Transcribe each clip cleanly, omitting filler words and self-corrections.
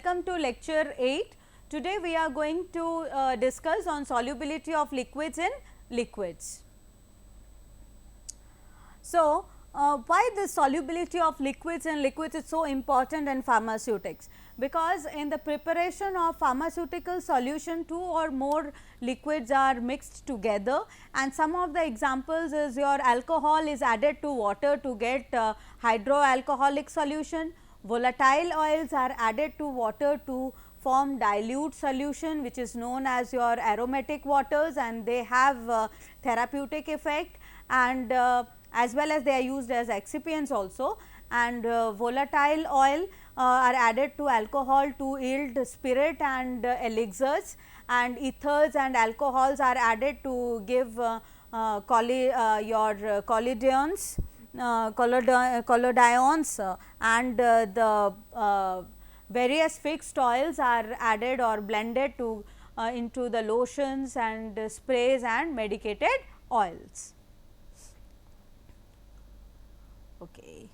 welcome to lecture 8. Today we are going to discuss on solubility of liquids in liquids. So, why the solubility of liquids in liquids is so important in pharmaceutics? Because in the preparation of pharmaceutical solution, two or more liquids are mixed together, and some of the examples is your alcohol is added to water to get hydroalcoholic solution. Volatile oils are added to water to form dilute solution, which is known as your aromatic waters, and they have therapeutic effect, and as well as they are used as excipients also. And volatile oil are added to alcohol to yield spirit and elixirs, and ethers and alcohols are added to give your collodions, collodions, and the various fixed oils are added or blended to into the lotions and sprays and medicated oils. Okay.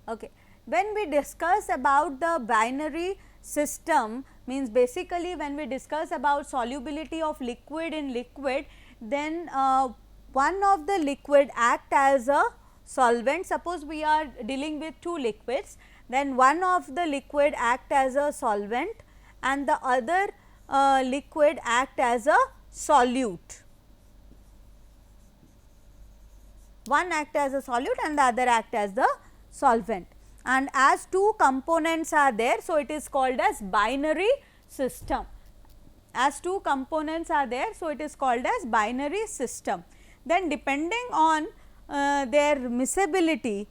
Okay. When we discuss about the binary system, means basically when we discuss about solubility of liquid in liquid, then one of the liquid act as a solvent. Suppose we are dealing with two liquids, then one of the liquid act as a solvent and the other liquid act as a solute. One act as a solute and the other act as the solvent, and as two components are there, so it is called as binary system. As two components are there, so it is called as binary system. Then depending on their miscibility,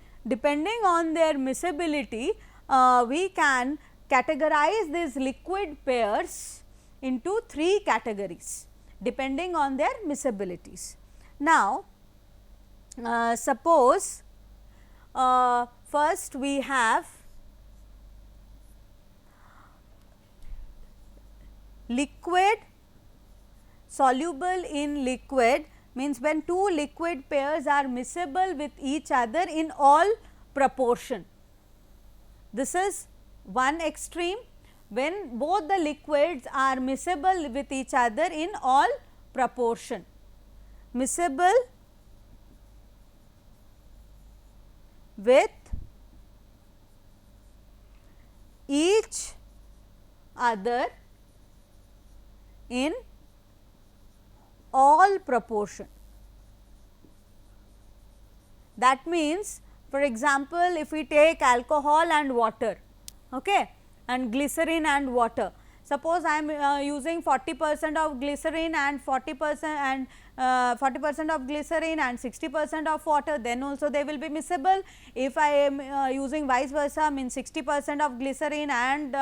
we can categorize these liquid pairs into three categories depending on their miscibilities. Now, suppose first we have liquid soluble in liquid, means when two liquid pairs are miscible with each other in all proportion. This is one extreme, when both the liquids are miscible with each other in all proportion. Miscible with each other in all proportion. That means, for example, if we take alcohol and water, okay, and glycerin and water. Suppose I am using 40% of glycerin and 40% and 40% of glycerin and 60% of water, then also they will be miscible. If I am using vice versa, means 60% of glycerin and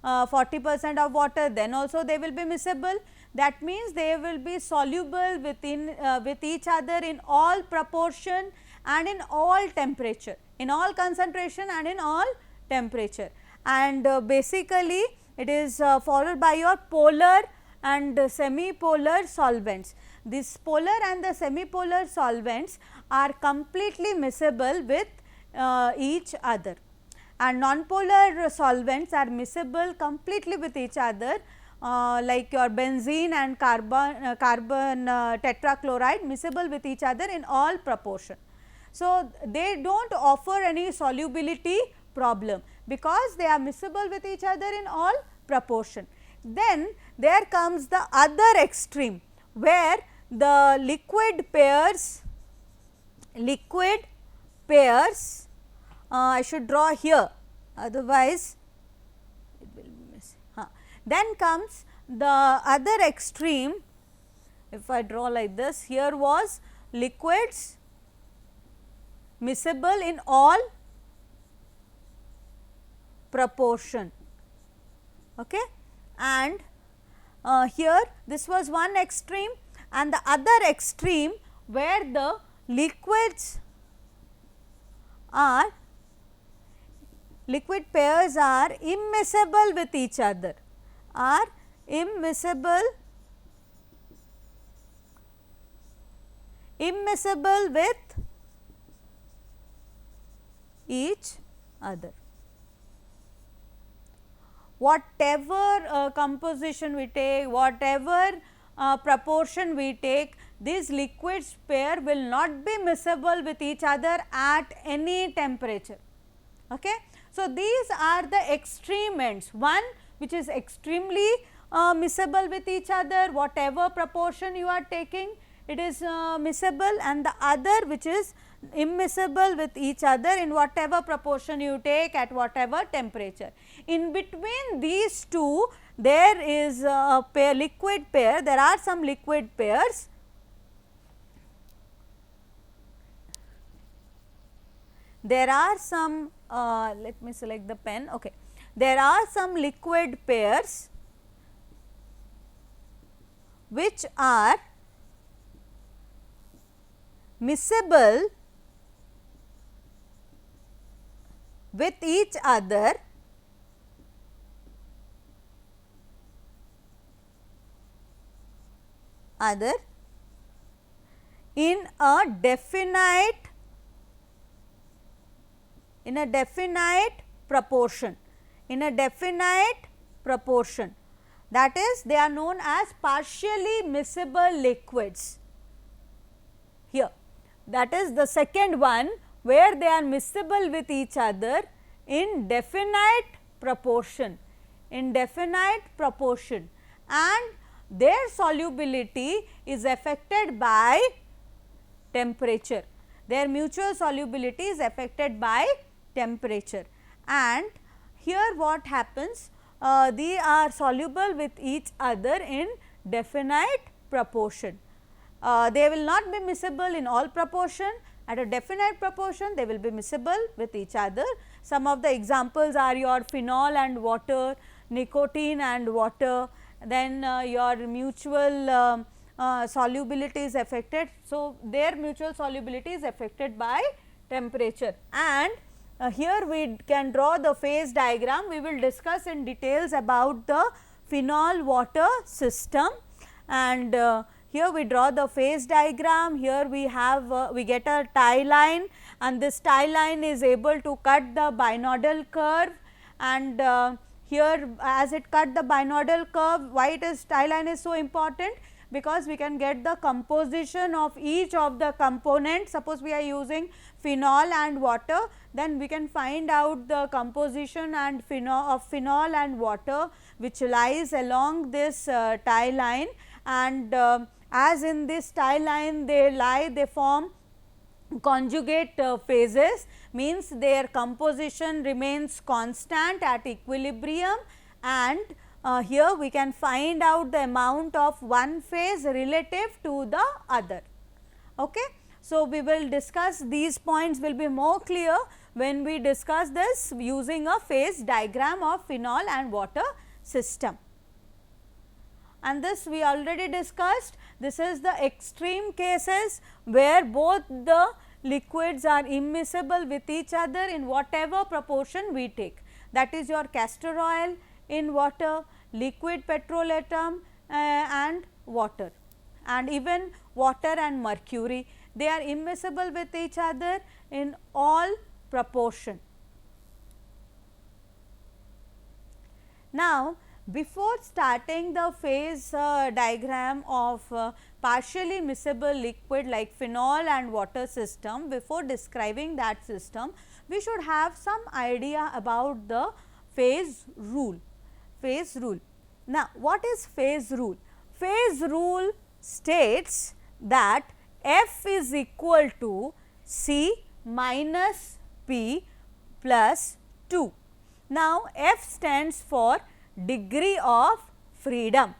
40% of water, then also they will be miscible. That means they will be soluble within with each other in all proportion and in all temperature, in all concentration and in all temperature. And basically it is followed by your polar and semi-polar solvents. These polar and the semi-polar solvents are completely miscible with each other, and non-polar solvents are miscible completely with each other, like your benzene and carbon tetrachloride miscible with each other in all proportion. So, they do not offer any solubility problem because they are miscible with each other in all proportion. Then there comes the other extreme, where the liquid pairs I should draw here, otherwise it will be missing. Then comes the other extreme. If I draw like this, here was liquids miscible in all proportion, okay, and here this was one extreme, and the other extreme where the liquid pairs are immiscible with each other, immiscible with each other. whatever composition we take, whatever proportion we take, these liquids pair will not be miscible with each other at any temperature. Okay. So, these are the extreme ends, one which is extremely miscible with each other, whatever proportion you are taking it is miscible, and the other which is immiscible with each other in whatever proportion you take at whatever temperature. In between these two there is a pair, liquid pair, there are some liquid pairs. There are some let me select the pen. Okay. There are some liquid pairs which are miscible with each other in a definite proportion, that is they are known as partially miscible liquids here. That is the second one where they are miscible with each other in definite proportion, and their solubility is affected by temperature. Their mutual solubility is affected by temperature, and here what happens, they are soluble with each other in definite proportion. They will not be miscible in all proportion, at a definite proportion they will be miscible with each other. Some of the examples are your phenol and water, nicotine and water, then your mutual solubility is affected. So, their mutual solubility is affected by temperature, and here we can draw the phase diagram. We will discuss in details about the phenol water system, and here we draw the phase diagram. Here we have we get a tie line, and this tie line is able to cut the binodal curve, and here as it cut the binodal curve, why it is tie line is so important? Because we can get the composition of each of the components. Suppose we are using phenol and water, then we can find out the composition and of phenol and water which lies along this tie line, and as in this tie line they form conjugate phases, means their composition remains constant at equilibrium, and here we can find out the amount of one phase relative to the other. Okay. So, we will discuss these points will be more clear when we discuss this using a phase diagram of phenol and water system. And this we already discussed. This is the extreme cases where both the liquids are immiscible with each other in whatever proportion we take. That is your castor oil in water, liquid petrol atom and water, and even water and mercury, they are immiscible with each other in all proportion. Now, before starting the phase diagram of partially miscible liquid like phenol and water system, before describing that system, we should have some idea about the phase rule. Now, what is phase rule? Phase rule states that F is equal to C minus P plus 2. Now, F stands for degree of freedom.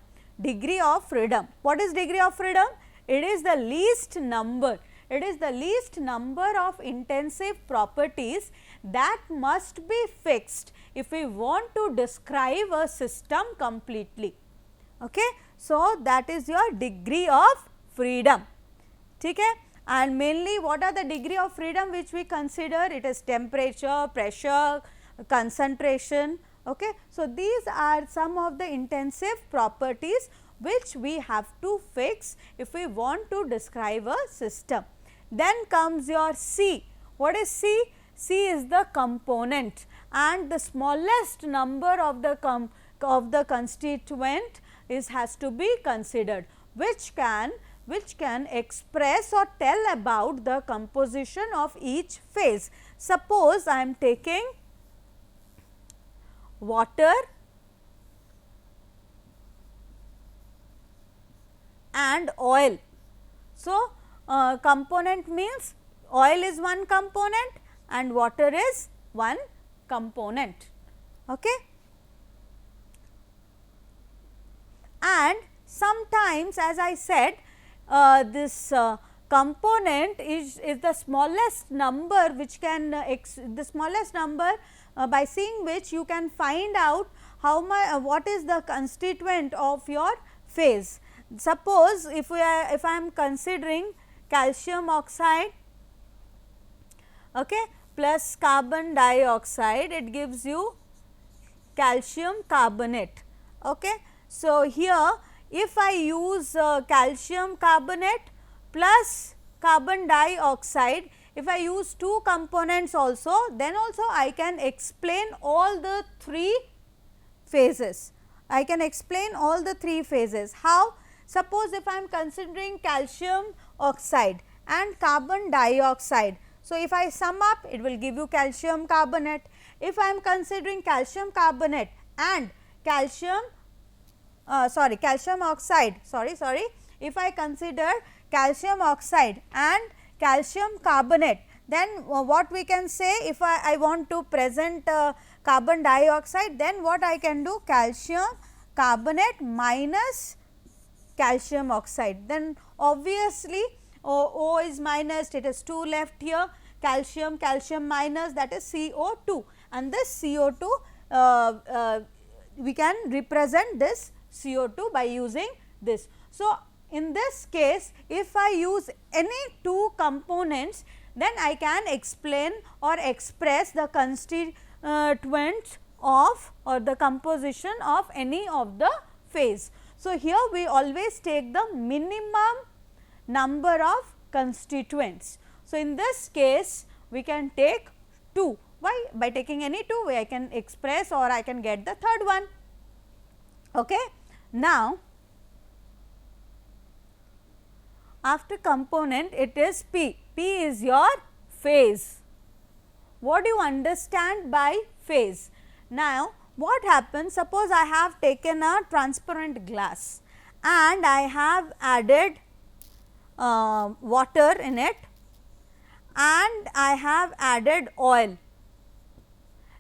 What is degree of freedom? It is the least number. Of intensive properties that must be fixed if we want to describe a system completely. Okay. So, that is your degree of freedom. Okay. And mainly what are the degree of freedom which we consider? It is temperature, pressure, concentration. Okay. So, these are some of the intensive properties which we have to fix if we want to describe a system. Then comes your C. What is C? C is the component, and the smallest number of the of the constituent has to be considered, which can express or tell about the composition of each phase. Suppose I am taking water and oil. So, component means oil is one component and water is one component. Okay. And sometimes, as I said, this component is the smallest number which can the smallest number by seeing which you can find out how much what is the constituent of your phase. Suppose if I am considering calcium oxide, okay, plus carbon dioxide, it gives you calcium carbonate. Okay. So, here if I use calcium carbonate plus carbon dioxide, if I use two components also, then also I can explain all the three phases. I can explain all the three phases. How? Suppose if I am considering calcium oxide and carbon dioxide. So, if I sum up, it will give you calcium carbonate. If I am considering calcium carbonate and calcium oxide, if I consider calcium oxide and calcium carbonate, then what we can say, if I want to present carbon dioxide, then what I can do, calcium carbonate minus calcium oxide, then obviously O is minus, it is 2 left here, calcium minus, that is CO2, and this CO2 we can represent this CO2 by using this. So, in this case, if I use any two components, then I can explain or express the constituents of or the composition of any of the phase. So, here we always take the minimum number of constituents. So, in this case we can take 2. Why? By taking any 2, I can express or I can get the third one. Okay. Now, after component, it is P. P is your phase. What do you understand by phase? Now, what happens? Suppose I have taken a transparent glass and I have added water in it and I have added oil.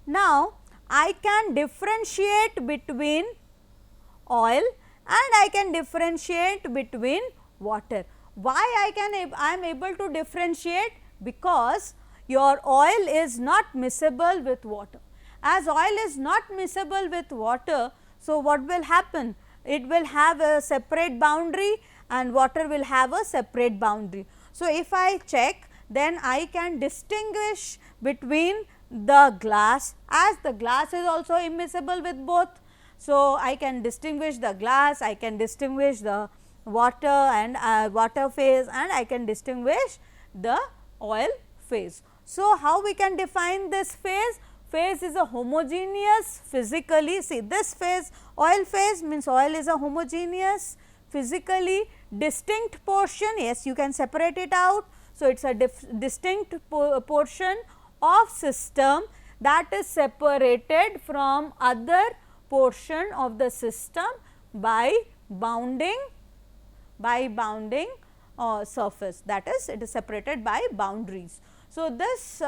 Now, I can differentiate between oil and I can differentiate between water. Why I am able to differentiate? Because your oil is not miscible with water. As oil is not miscible with water, so what will happen? It will have a separate boundary and water will have a separate boundary. So, if I check, then I can distinguish between the glass, as the glass is also immiscible with both. So, I can distinguish the glass, I can distinguish the water and water phase, and I can distinguish the oil phase. So, how we can define this phase? Phase is a homogeneous physically, see this phase, oil phase means oil is a homogeneous physically distinct portion. Yes, you can separate it out. So, it is a distinct portion of system that is separated from other portion of the system by bounding surface, that is, it is separated by boundaries. So, this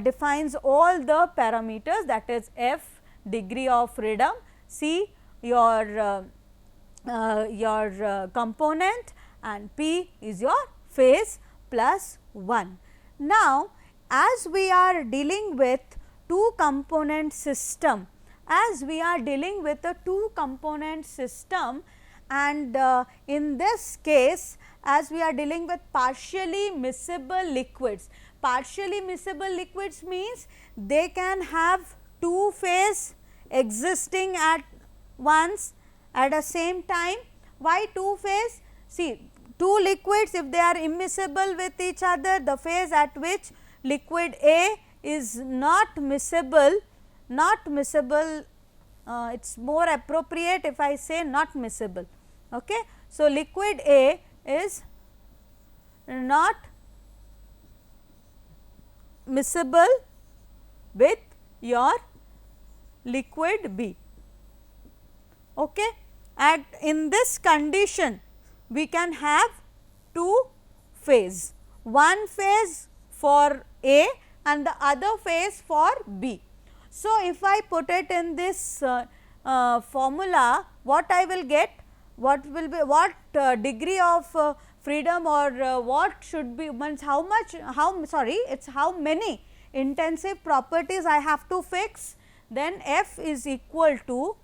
defines all the parameters, that is F degree of freedom, C your component, and P is your phase plus 1. Now, as we are dealing with two component system, and in this case, as we are dealing with partially miscible liquids. Partially miscible liquids means they can have two phase existing at once at the same time. Why two phase? See, two liquids, if they are immiscible with each other, the phase at which liquid A is not miscible it is more appropriate if I say not miscible. Okay. So, liquid A is not miscible with your liquid B. Okay. And in this condition we can have two phase, one phase for A and the other phase for B. So, if I put it in this formula, what I will get, what will be, what degree of freedom, or what should be, means how much, it is how many intensive properties I have to fix, then F is equal to,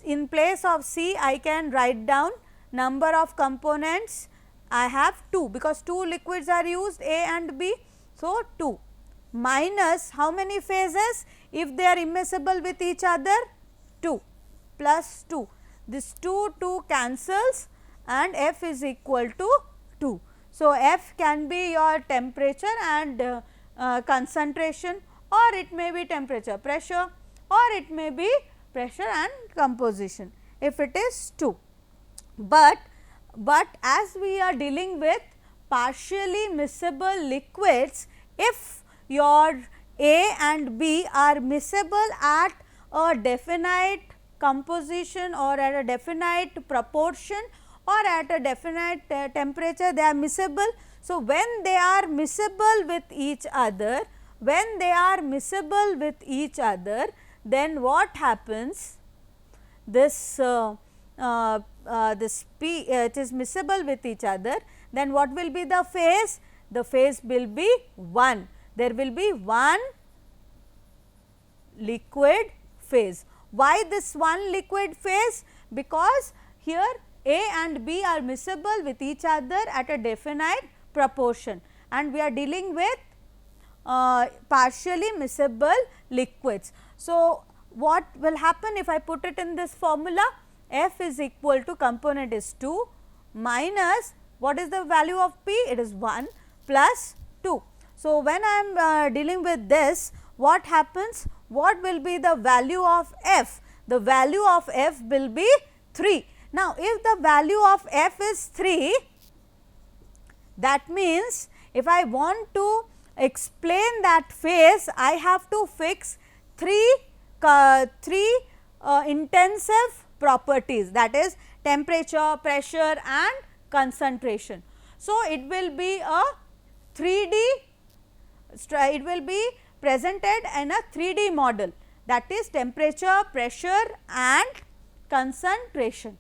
in place of C I can write down number of components, I have 2 because 2 liquids are used, A and B. So, 2 minus how many phases, if they are immiscible with each other, 2 plus 2, this 2 cancels and F is equal to 2. So, F can be your temperature and concentration, or it may be temperature pressure, or it may be pressure and composition if it is 2. But as we are dealing with partially miscible liquids, if your A and B are miscible at a definite composition or at a definite proportion or at a definite temperature, they are miscible. So, when they are miscible with each other, then what happens, this this P, it is miscible with each other, then what will be the phase? The phase will be 1, there will be one liquid phase. Why this one liquid phase? Because here A and B are miscible with each other at a definite proportion, and we are dealing with partially miscible liquids. So, what will happen if I put it in this formula? F is equal to, component is 2 minus, what is the value of P? It is 1 plus 2. So, when I am dealing with this, what happens? What will be the value of F? The value of F will be 3. Now, if the value of F is 3, that means if I want to explain that phase, I have to fix three intensive properties, that is temperature, pressure and concentration. So, it will be a 3D, it will be presented in a 3D model, that is temperature, pressure and concentration.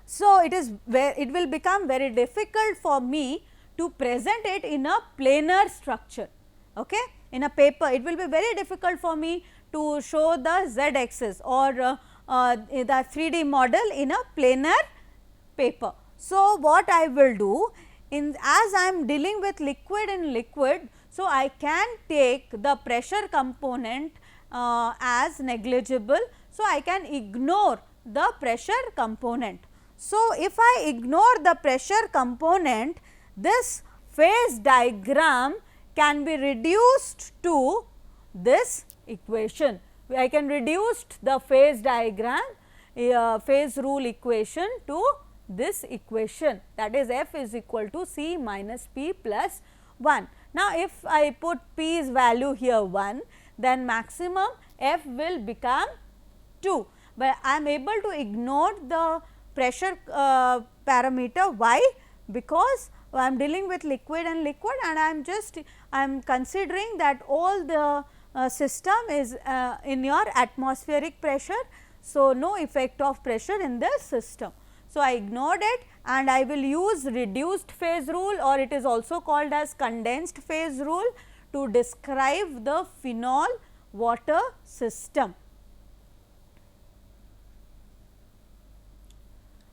So, it will become very difficult for me to present it in a planar structure. Okay? In a paper, it will be very difficult for me to show the z axis or the 3D model in a planar paper. So, what I will do, as I am dealing with liquid in liquid, so I can take the pressure component as negligible. So, I can ignore the pressure component. So, if I ignore the pressure component, this phase diagram can be reduced to this equation. I can reduce the phase diagram, phase rule equation to this equation, that is F is equal to C minus P plus 1. Now, if I put P's value here 1, then maximum F will become 2, but I am able to ignore the pressure parameter. Why? Because I am dealing with liquid and liquid, and I am considering that all the system is in your atmospheric pressure. So, no effect of pressure in the system. So, I ignored it and I will use reduced phase rule, or it is also called as condensed phase rule, to describe the phenol water system.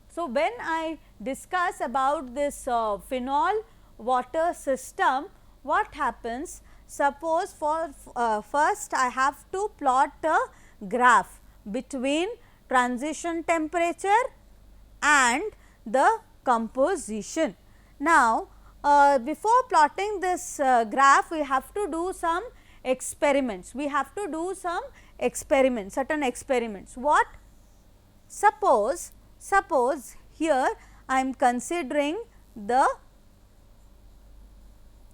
So, when I discuss about this phenol water system, what happens? Suppose for first I have to plot a graph between transition temperature and the composition. Now, before plotting this graph, we have to do some experiments. We have to do some experiments, certain experiments. What? Suppose here I am considering the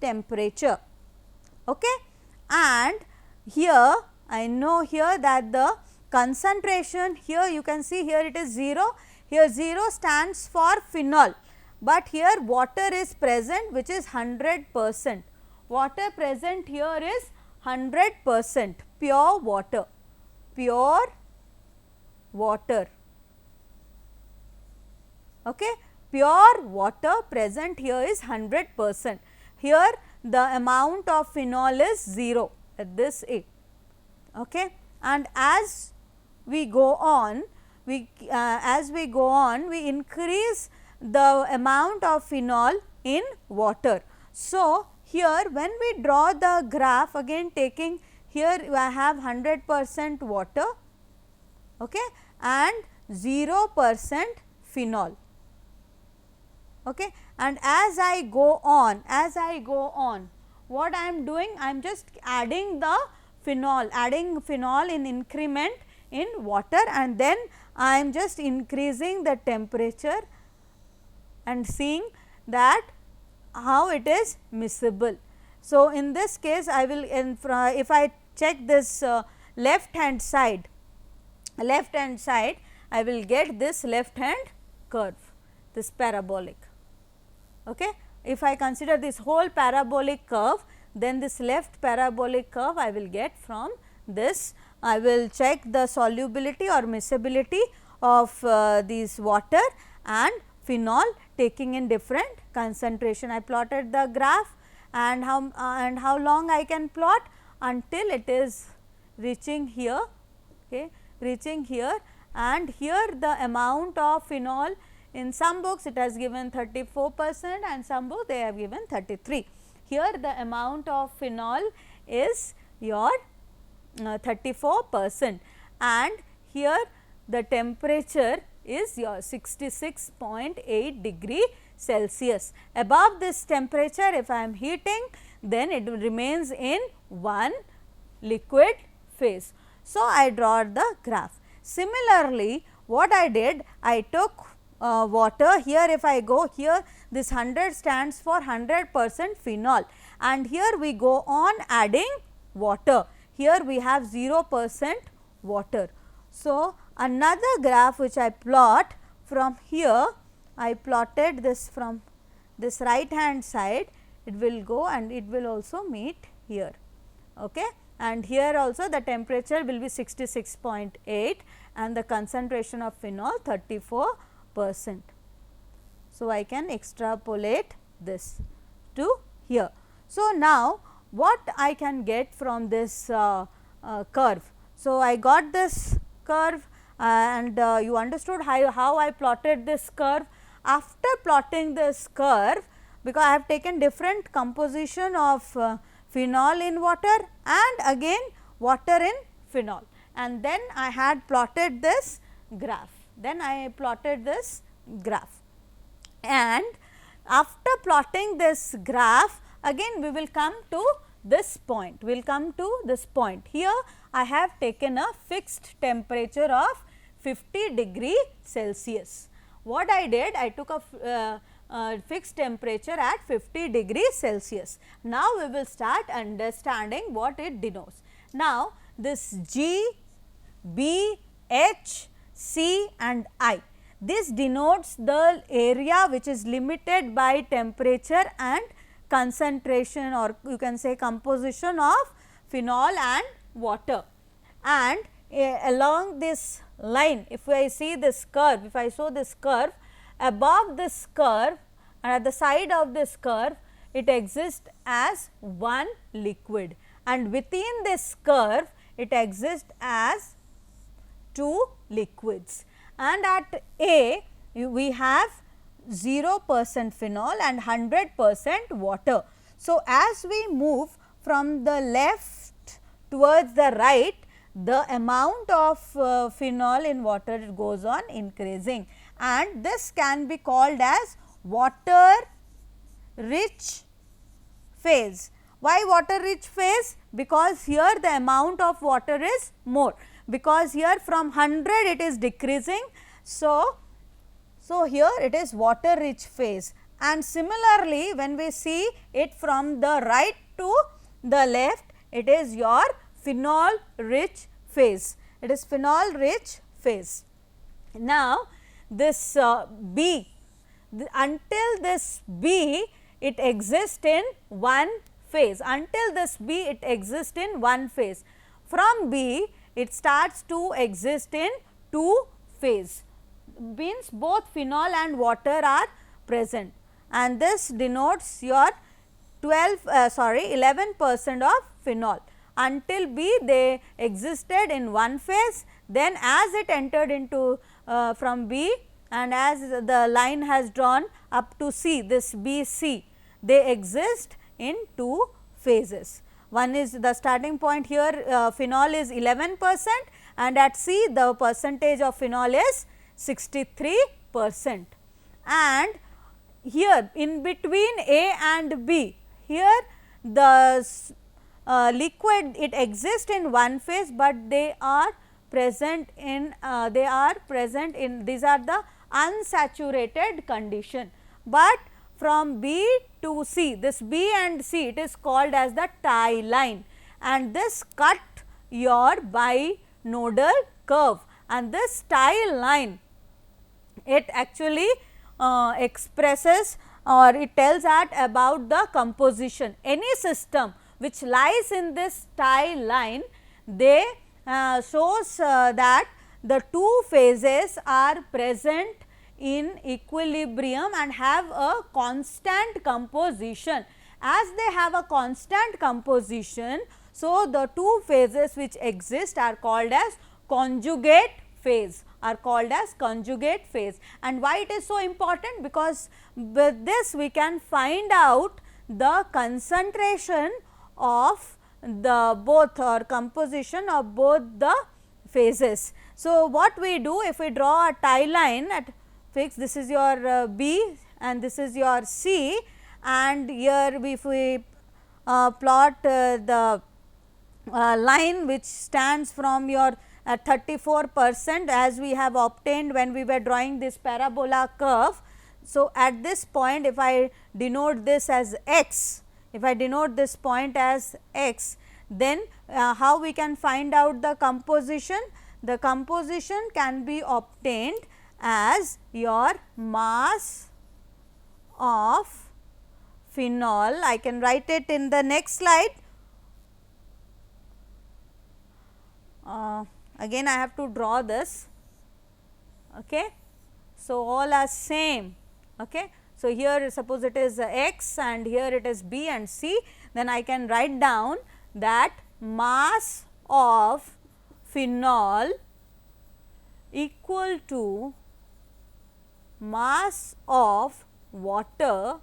temperature, okay, and here I know here that the concentration, here you can see here it is 0, here 0 stands for phenol, but here water is present which is 100%. Water present here is 100% pure water, okay, pure water present here is 100%. Here the amount of phenol is 0 at this A, okay, and as we go on, we increase the amount of phenol in water. So, here when we draw the graph, again taking here I have 100% water, okay, and 0% phenol, okay, and as I go on, what I am doing? I am just adding the phenol, in increment in water, and then I am just increasing the temperature and seeing that how it is miscible. So, in this case I will, if I check this left hand side, I will get this left hand curve, this parabolic, okay. If I consider this whole parabolic curve, then this left parabolic curve I will get from this. I will check the solubility or miscibility of these water and phenol taking in different concentration. I plotted the graph, and how long I can plot until it is reaching here, okay, and here the amount of phenol, in some books it has given 34% and some books they have given 33. Here the amount of phenol is your 34%, and here the temperature is your 66.8 degree Celsius. Above this temperature, if I am heating, then it remains in one liquid phase. So, I draw the graph. Similarly, what I did, I took water. Here if I go here, this 100 stands for 100% phenol, and here we go on adding water. Here we have 0% water. So, another graph which I plot from here, I plotted this from this right hand side, it will go and it will also meet here, okay. And here also the temperature will be 66.8 and the concentration of phenol 34%. So, I can extrapolate this to here. So, now what I can get from this curve? So, I got this curve, and you understood how I plotted this curve. After plotting this curve, because I have taken different composition of phenol in water and again water in phenol, and then I had plotted this graph. And after plotting this graph, again we will come to this point. Here I have taken a fixed temperature of 50 degree Celsius. What I did, I took a fixed temperature at 50 degrees Celsius. Now, we will start understanding what it denotes. Now, this G, B, H, C and I, this denotes the area which is limited by temperature and concentration, or you can say composition of phenol and water. And along this line, if I see this curve, if I show this curve, above this curve and at the side of this curve, it exists as one liquid, and within this curve it exists as two liquids. And at A we have 0% phenol and 100% water. So, as we move from the left towards the right, the amount of phenol in water goes on increasing, and this can be called as water rich phase. Why water rich phase? because here the amount of water is more, because here from 100 it is decreasing. So, here it is water rich phase, and similarly when we see it from the right to the left, it is your phenol rich phase, it is phenol rich phase. Now, this B, until this B it exists in one phase, until this B it exists in one phase. From B it starts to exist in two phase, means both phenol and water are present, and this denotes your 11% of phenol. Until B they existed in one phase, then as it entered into from B, and as the line has drawn up to C, this BC, they exist in two phases. One is the starting point here, phenol is 11%, and at C the percentage of phenol is 63%. And here in between A and B, here the liquid, it exists in one phase, but they are present in these are the unsaturated condition. But from B to C, this B and C, it is called as the tie line, and this cut your binodal curve, and this tie line, it actually expresses or it tells us about the composition. Any system which lies in this tie line, they shows that the two phases are present in equilibrium and have a constant composition. As they have a constant composition, so the two phases which exist are called as conjugate phase, are called as conjugate phase. And why it is so important? Because with this we can find out the concentration of the both or composition of both the phases. So, what we do, if we draw a tie line at fix, this is your B and this is your C, and here if we plot the line which stands from your 34% as we have obtained when we were drawing this parabola curve. So, at this point if I denote this as x, if I denote this point as x, then how we can find out the composition? The composition can be obtained as your mass of phenol. I can write it in the next slide. Again I have to draw this. Okay. So, all are same. Okay. So, here suppose it is x and here it is B and C, then I can write down that mass of phenol equal to mass of water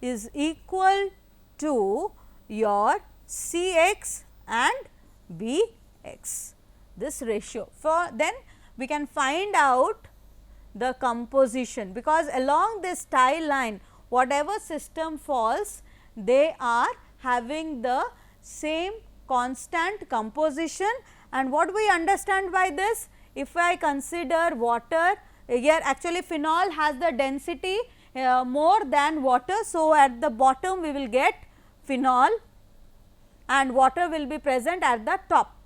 is equal to your Cx and Bx, this ratio. For then we can find out the composition, because along this tie line whatever system falls, they are having the same constant composition. And what we understand by this? If I consider water, here actually phenol has the density more than water. So, at the bottom we will get phenol and water will be present at the top.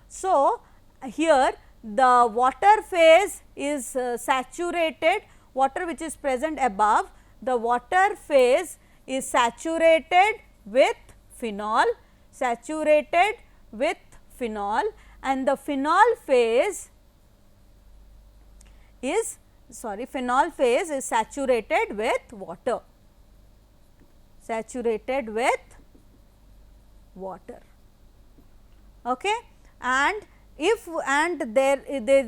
So, here the water phase is saturated, water which is present above, the water phase is saturated with phenol, saturated with phenol, and the phenol phase is phenol phase is saturated with water, saturated with water. Okay. And if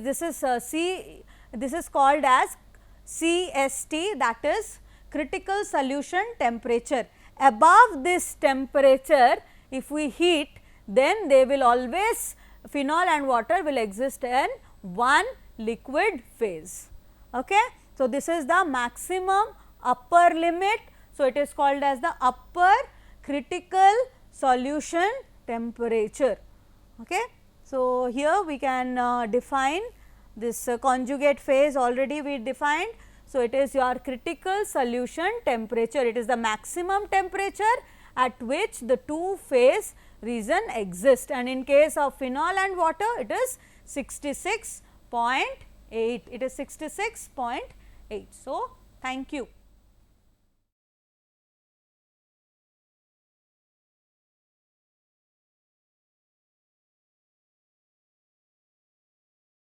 this is this is called as CST, that is critical solution temperature. Above this temperature, if we heat, then they will always, phenol and water will exist in one liquid phase. Okay. So, this is the maximum upper limit. So, it is called as the upper critical solution temperature. Okay. So, here we can define this conjugate phase, already we defined. So, it is your critical solution temperature, it is the maximum temperature at which the two phase region exist, and in case of phenol and water it is 66.8, it is 66.8. So, thank you.